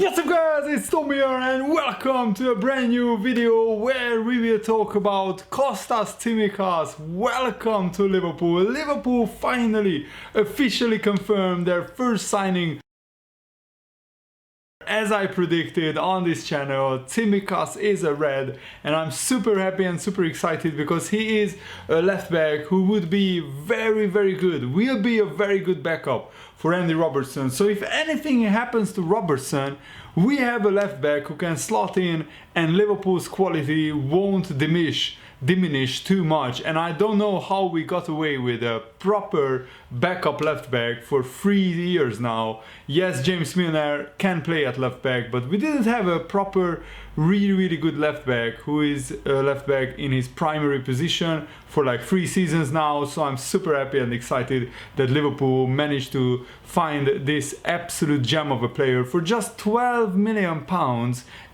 What's up guys, it's Tom here and welcome to a brand new video where we will talk about Kostas Tsimikas. Welcome to Liverpool. Liverpool finally officially confirmed their first signing. As I predicted on this channel, Tsimikas is a red and I'm super happy and super excited because he is a left back who would be very good, will be a very good backup for Andy Robertson. So if anything happens to Robertson, we have a left back who can slot in and Liverpool's quality won't diminish too much. And I don't know how we got away with a proper backup left back for 3 years now. Yes, James Milner can play at left back, but we didn't have a proper really good left back who is a left back in his primary position for like 3 seasons now. So I'm super happy and excited that Liverpool managed to find this absolute gem of a player for just £12 million.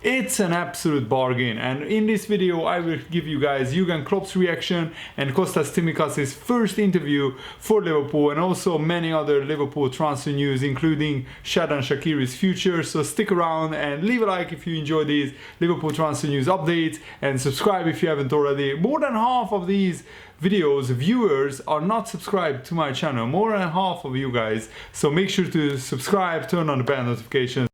It's an absolute bargain, and in this video I will give you guys Jurgen Klopp's reaction and Kostas Tsimikas' first interview for Liverpool, and also many other Liverpool transfer news including Xherdan Shaqiri's future. So stick around and leave a like if you enjoy these Liverpool transfer news updates, and subscribe if you haven't already. More than half of these viewers are not subscribed to my channel, more than half of you guys, so make sure to subscribe, turn on the bell notifications.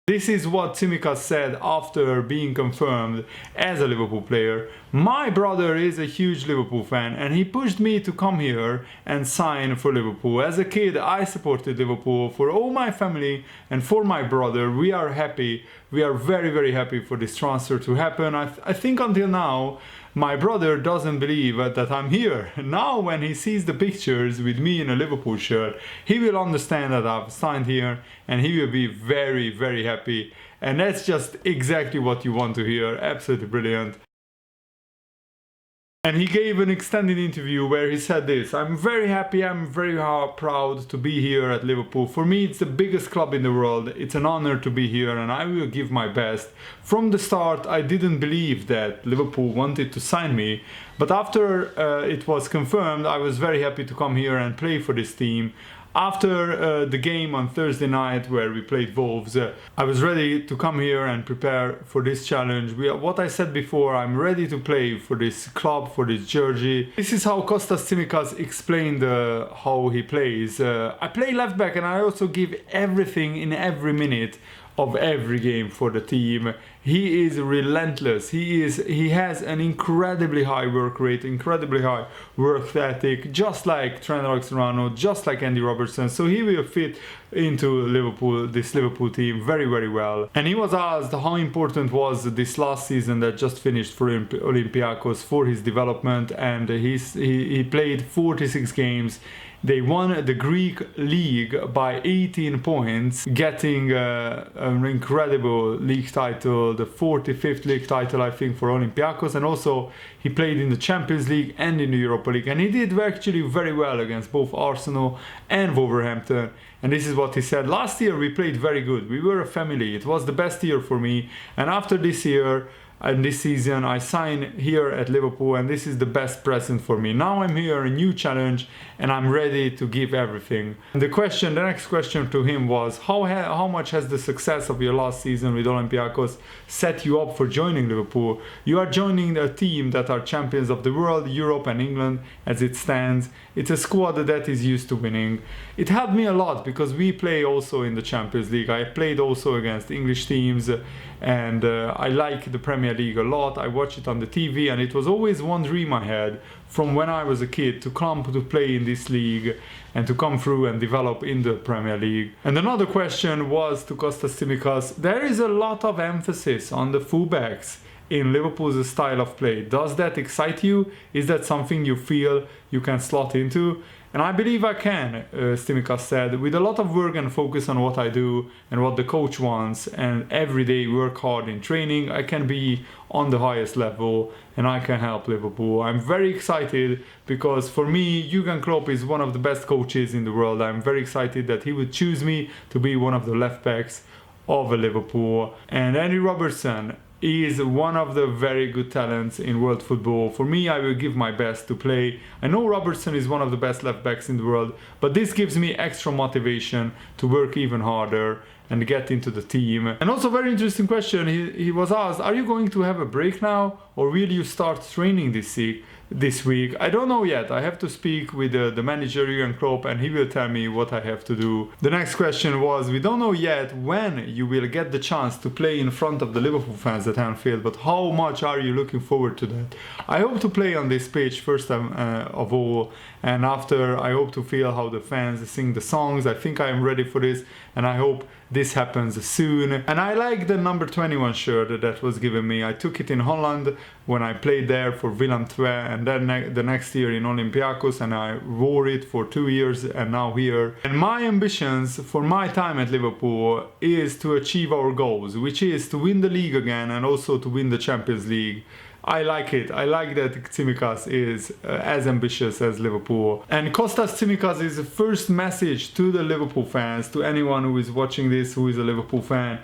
This is what Tsimikas said after being confirmed as a Liverpool player. My brother is a huge Liverpool fan and he pushed me to come here and sign for Liverpool. As a kid, I supported Liverpool. For all my family and for my brother, we are happy. We are very happy for this transfer to happen. I think until now, my brother doesn't believe that I'm here. Now when he sees the pictures with me in a Liverpool shirt, he will understand that I've signed here and he will be very happy. And that's just exactly what you want to hear. Absolutely brilliant. And he gave an extended interview where he said this: I'm very happy, I'm very proud to be here at Liverpool. For me, it's the biggest club in the world. It's an honor to be here and I will give my best. From the start, I didn't believe that Liverpool wanted to sign me. But after it was confirmed, I was very happy to come here and play for this team. After the game on Thursday night where we played Wolves, I was ready to come here and prepare for this challenge. What I said before, I'm ready to play for this club, for this jersey. This is how Kostas Tsimikas explained how he plays. I play left back and I also give everything in every minute of every game for the team. He is relentless. He has an incredibly high work rate, incredibly high work ethic, just like Trent Alexander-Arnold, just like Andy Robertson. So he will fit into Liverpool, this Liverpool team very well. And he was asked how important was this last season that just finished for Olympiacos for his development, and he played 46 games. They won the Greek league by 18 points, getting an incredible league title, the 45th league title I think for Olympiacos, and also he played in the Champions League and in the Europa League, and he did actually very well against both Arsenal and Wolverhampton. And this is what he said: last year we played very good, we were a family, it was the best year for me, and after this year and this season I sign here at Liverpool and this is the best present for me. Now I'm here, a new challenge, and I'm ready to give everything. And the next question to him was, how much has the success of your last season with Olympiacos set you up for joining Liverpool? You are joining a team that are champions of the world, Europe and England as it stands. It's a squad that is used to winning. It helped me a lot because we play also in the Champions League. I played also against English teams, and I like the Premier League a lot. I watch it on the TV, and it was always one dream I had from when I was a kid to come to play in this league and to come through and develop in the Premier League. And another question was to Kostas Tsimikas: there is a lot of emphasis on the fullbacks in Liverpool's style of play. Does that excite you? Is that something you feel you can slot into? And I believe I can, Tsimikas said. With a lot of work and focus on what I do and what the coach wants, and every day work hard in training, I can be on the highest level and I can help Liverpool. I'm very excited because for me, Jurgen Klopp is one of the best coaches in the world. I'm very excited that he would choose me to be one of the left backs of Liverpool. And Andy Robertson, He is one of the very good talents in world football. For me, I will give my best to play. I know Robertson is one of the best left backs in the world, but this gives me extra motivation to work even harder and get into the team. And also very interesting question, he was asked, are you going to have a break now or will you start training this week? I don't know yet. I have to speak with the manager Jurgen Klopp and he will tell me what I have to do. The next question was, we don't know yet when you will get the chance to play in front of the Liverpool fans at Anfield, but how much are you looking forward to that? I hope to play on this pitch first time of all, and after I hope to feel how the fans sing the songs. I think I am ready for this and I hope this happens soon. And I like the number 21 shirt that was given me. I took it in Holland when I played there for Willem II, and then the next year in Olympiacos, and I wore it for 2 years and now here. And my ambitions for my time at Liverpool is to achieve our goals, which is to win the league again and also to win the Champions League. I like it. I like that Tsimikas is as ambitious as Liverpool. And Kostas Tsimikas' first message to the Liverpool fans, to anyone who is watching this who is a Liverpool fan,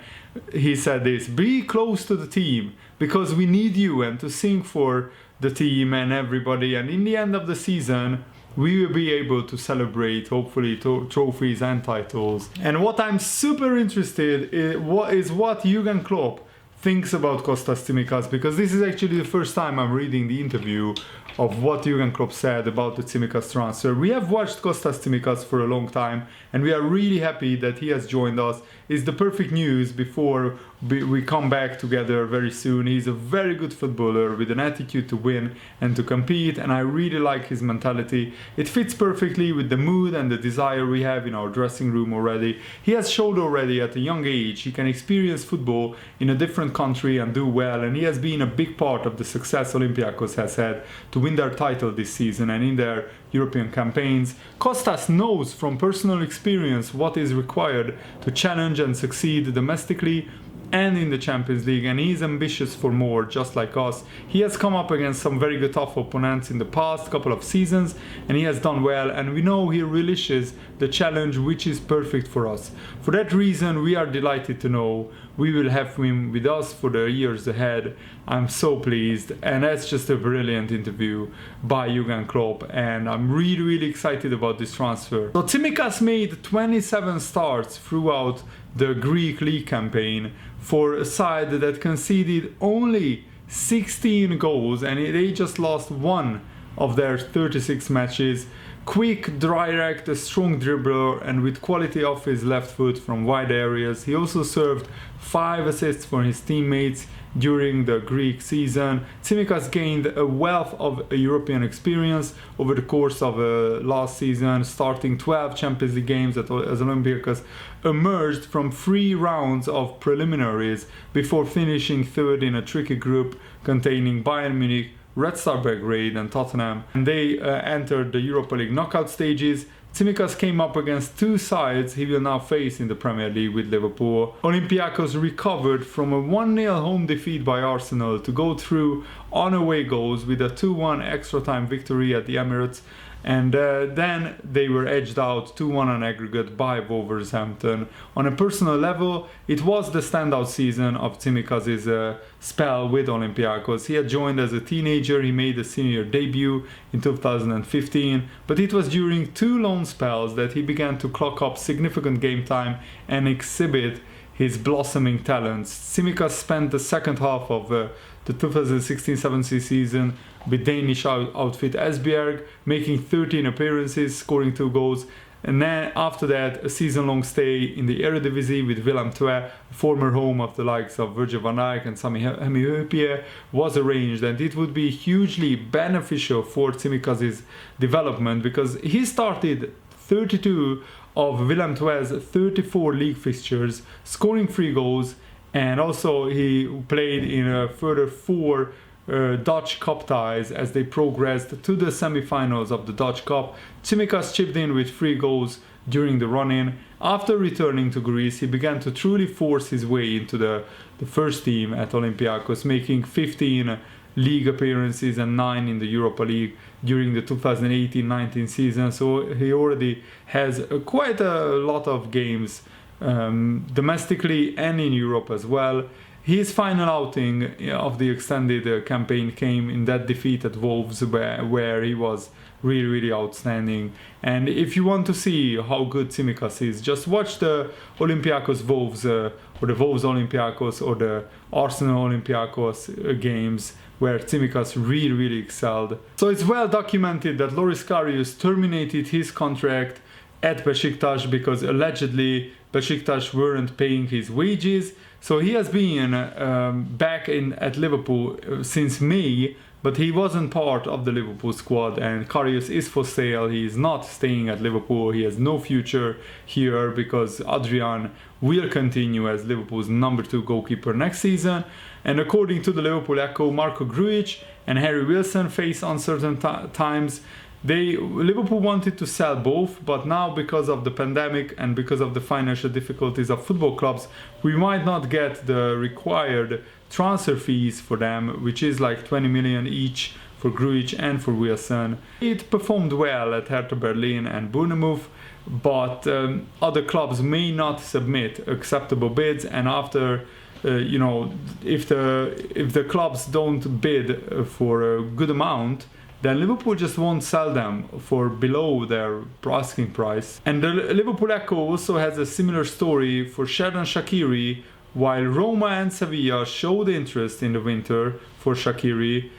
he said this: be close to the team because we need you, and to sing for the team and everybody. And in the end of the season, we will be able to celebrate, hopefully, trophies and titles. And what I'm super interested in is what Jurgen Klopp thinks about Kostas Tsimikas, because this is actually the first time I'm reading the interview of what Jurgen Klopp said about the Tsimikas transfer. We have watched Kostas Tsimikas for a long time and we are really happy that he has joined us. It's the perfect news before we come back together very soon. He's a very good footballer with an attitude to win and to compete, and I really like his mentality. It fits perfectly with the mood and the desire we have in our dressing room already. He has showed already at a young age he can experience football in a different country and do well, and he has been a big part of the success Olympiacos has had to win their title this season and in their European campaigns. Kostas knows from personal experience what is required to challenge and succeed domestically and in the Champions League, and he is ambitious for more, just like us. He has come up against some very good tough opponents in the past couple of seasons and he has done well, and we know he relishes the challenge, which is perfect for us. For that reason, we are delighted to know we will have him with us for the years ahead. I'm so pleased, and that's just a brilliant interview by Jurgen Klopp, and I'm really excited about this transfer. So Tsimikas made 27 starts throughout the Greek league campaign for a side that conceded only 16 goals, and they just lost one of their 36 matches. Quick, direct, a strong dribbler, and with quality off his left foot from wide areas. He also served 5 assists for his teammates during the Greek season. Tsimikas gained a wealth of European experience over the course of last season, starting 12 Champions League games as Olympiacos emerged from 3 rounds of preliminaries before finishing third in a tricky group containing Bayern Munich, Red Star Belgrade and Tottenham, and they entered the Europa League knockout stages. Tsimikas came up against 2 sides he will now face in the Premier League with Liverpool. Olympiacos recovered from a 1-0 home defeat by Arsenal to go through on away goals with a 2-1 extra time victory at the Emirates, and then they were edged out 2-1 on aggregate by Wolverhampton. On a personal level, it was the standout season of Tsimikas' spell with Olympiacos. He had joined as a teenager, he made a senior debut in 2015, but it was during 2 loan spells that he began to clock up significant game time and exhibit his blossoming talents. Tsimikas spent the second half of the 2016-17 season with Danish outfit Esbjerg, making 13 appearances, scoring 2 goals, and then after that a season-long stay in the Eredivisie with Willem II, former home of the likes of Virgil van Dijk and Sami Hyypiä, was arranged, and it would be hugely beneficial for Tsimikas' development because he started 32 of Willem II's 34 league fixtures, scoring 3 goals, and also he played in a further 4 Dutch Cup ties as they progressed to the semi-finals of the Dutch Cup. Tsimikas chipped in with 3 goals during the run-in. After returning to Greece, he began to truly force his way into the first team at Olympiacos, making 15 league appearances and 9 in the Europa League during the 2018-19 season. So he already has quite a lot of games domestically and in Europe as well. His final outing of the extended campaign came in that defeat at Wolves, where he was really outstanding. And if you want to see how good Tsimikas is, just watch the Olympiacos Wolves or the Wolves Olympiacos or the Arsenal Olympiacos games, where Tsimikas really excelled. So it's well documented that Loris Karius terminated his contract at Besiktas because allegedly Besiktas weren't paying his wages. So he has been back at Liverpool since May, but he wasn't part of the Liverpool squad, and Karius is for sale. He is not staying at Liverpool. He has no future here because Adrian will continue as Liverpool's number 2 goalkeeper next season. And according to the Liverpool Echo, Marco Grujic and Harry Wilson face uncertain times. Liverpool wanted to sell both, but now because of the pandemic and because of the financial difficulties of football clubs, we might not get the required transfer fees for them, which is like 20 million each for Grujic and for Wilson. It performed well at Hertha Berlin and Bournemouth, but other clubs may not submit acceptable bids, and after if the clubs don't bid for a good amount, then Liverpool just won't sell them for below their asking price. And the Liverpool Echo also has a similar story for Xherdan Shaqiri. While Roma and Sevilla showed interest in the winter for Shaqiri,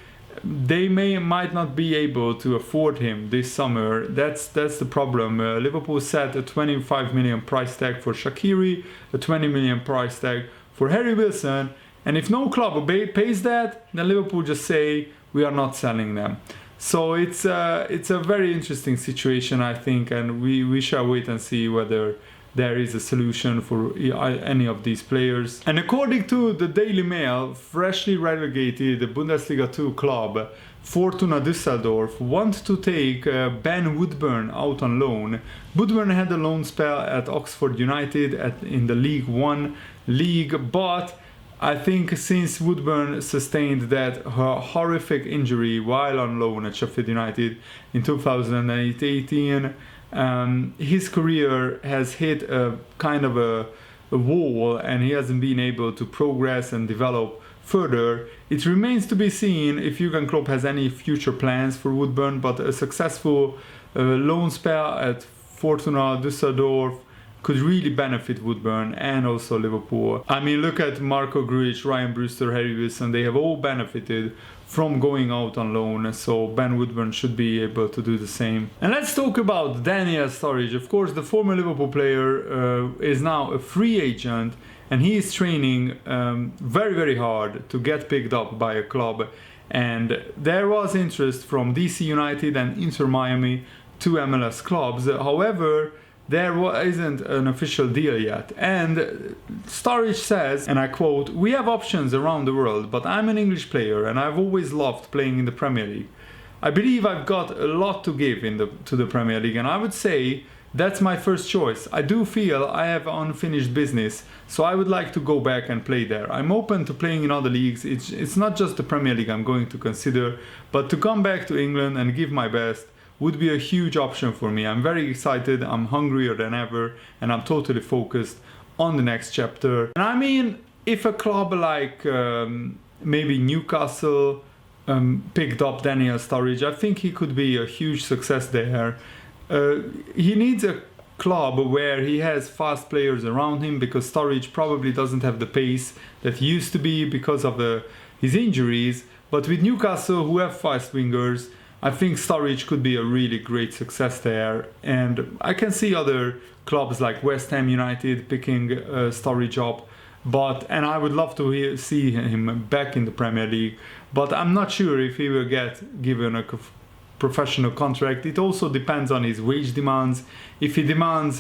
they might not be able to afford him this summer. That's the problem. Liverpool set a 25 million price tag for Shaqiri, a 20 million price tag for Harry Wilson, and if no club pays that, then Liverpool just say we are not selling them. So it's a very interesting situation, I think, and we shall wait and see whether there is a solution for any of these players. And according to the Daily Mail, freshly relegated Bundesliga 2 club Fortuna Düsseldorf want to take Ben Woodburn out on loan. Woodburn had a loan spell at Oxford United in the League One league, but I think since Woodburn sustained that horrific injury while on loan at Sheffield United in 2018, his career has hit a kind of a wall, and he hasn't been able to progress and develop further. It remains to be seen if Jurgen Klopp has any future plans for Woodburn, but a successful loan spell at Fortuna Düsseldorf could really benefit Woodburn and also Liverpool. I mean, look at Marco Grujic, Ryan Brewster, Harry Wilson. They have all benefited from going out on loan, so Ben Woodburn should be able to do the same. And let's talk about Daniel Sturridge. Of course, the former Liverpool player is now a free agent, and he is training very hard to get picked up by a club. And there was interest from DC United and Inter Miami, 2 MLS clubs. However, there isn't an official deal yet. And Sturridge says, and I quote, "We have options around the world, but I'm an English player and I've always loved playing in the Premier League. I believe I've got a lot to give to the Premier League, and I would say that's my first choice. I do feel I have unfinished business, so I would like to go back and play there. I'm open to playing in other leagues. It's not just the Premier League I'm going to consider, but to come back to England and give my best would be a huge option for me. I'm very excited, I'm hungrier than ever, and I'm totally focused on the next chapter." And I mean, if a club like maybe Newcastle picked up Daniel Sturridge, I think he could be a huge success there. He needs a club where he has fast players around him, because Sturridge probably doesn't have the pace that he used to be because of his injuries. But with Newcastle, who have fast wingers, I think Sturridge could be a really great success there, and I can see other clubs like West Ham United picking Sturridge up, and I would love to see him back in the Premier League, but I'm not sure if he will get given a professional contract. It also depends on his wage demands. If he demands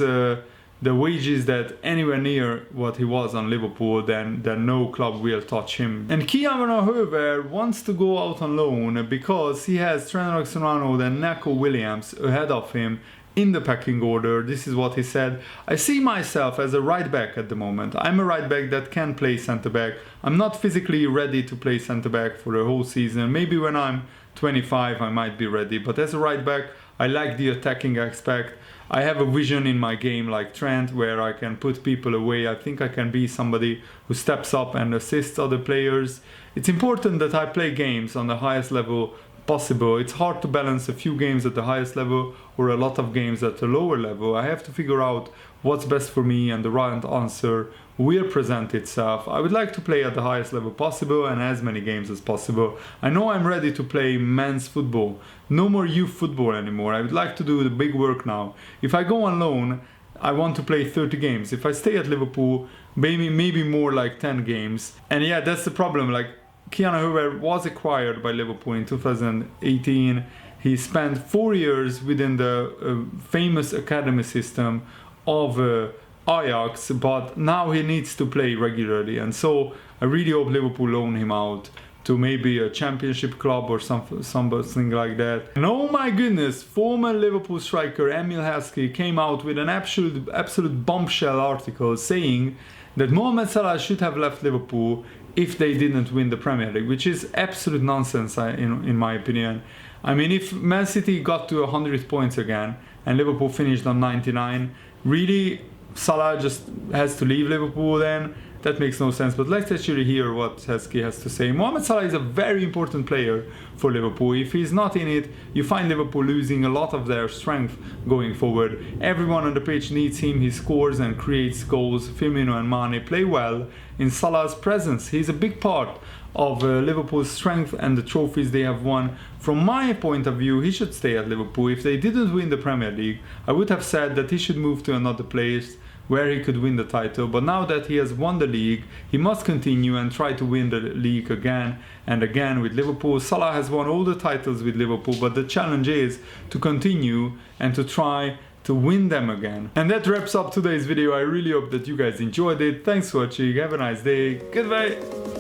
the wages that anywhere near what he was on Liverpool, then no club will touch him. And Keanu Hoever wants to go out on loan because he has Trent Alexander-Arnold and Neco Williams ahead of him in the pecking order. This is what he said: "I see myself as a right back at the moment. I'm a right back that can play centre back. I'm not physically ready to play centre back for the whole season. Maybe when I'm 25 I might be ready, but as a right back I like the attacking aspect. I have a vision in my game like Trent where I can put people away. I think I can be somebody who steps up and assists other players. It's important that I play games on the highest level possible. It's hard to balance a few games at the highest level or a lot of games at the lower level. I have to figure out what's best for me, and the right answer will present itself. I would like to play at the highest level possible and as many games as possible. I know I'm ready to play men's football. No more youth football anymore. I would like to do the big work now. If I go on loan, I want to play 30 games. If I stay at Liverpool, maybe more like 10 games. And yeah, that's the problem. Like, Hoever was acquired by Liverpool in 2018. He spent 4 years within the famous academy system of Ajax, but now he needs to play regularly, and so I really hope Liverpool loan him out to maybe a championship club or something like that. And oh my goodness, former Liverpool striker Emil Heskey came out with an absolute bombshell article saying that Mohamed Salah should have left Liverpool if they didn't win the Premier League, which is absolute nonsense in my opinion. I mean, if Man City got to 100 points again and Liverpool finished on 99, really Salah just has to leave Liverpool then? That makes no sense. But let's actually hear what Heskey has to say. Mohamed Salah is a very important player for Liverpool. If he's not in it, you find Liverpool losing a lot of their strength going forward. Everyone on the pitch needs him. He scores and creates goals. Firmino and Mane play well in Salah's presence. He's a big part of Liverpool's strength and the trophies they have won. From my point of view, he should stay at Liverpool. If they didn't win the Premier League, I would have said that he should move to another place where he could win the title. But now that he has won the league, he must continue and try to win the league again and again with Liverpool. Salah has won all the titles with Liverpool, but the challenge is to continue and to try to win them again. And that wraps up today's video. I really hope that you guys enjoyed it. Thanks for watching. Have a nice day. Goodbye.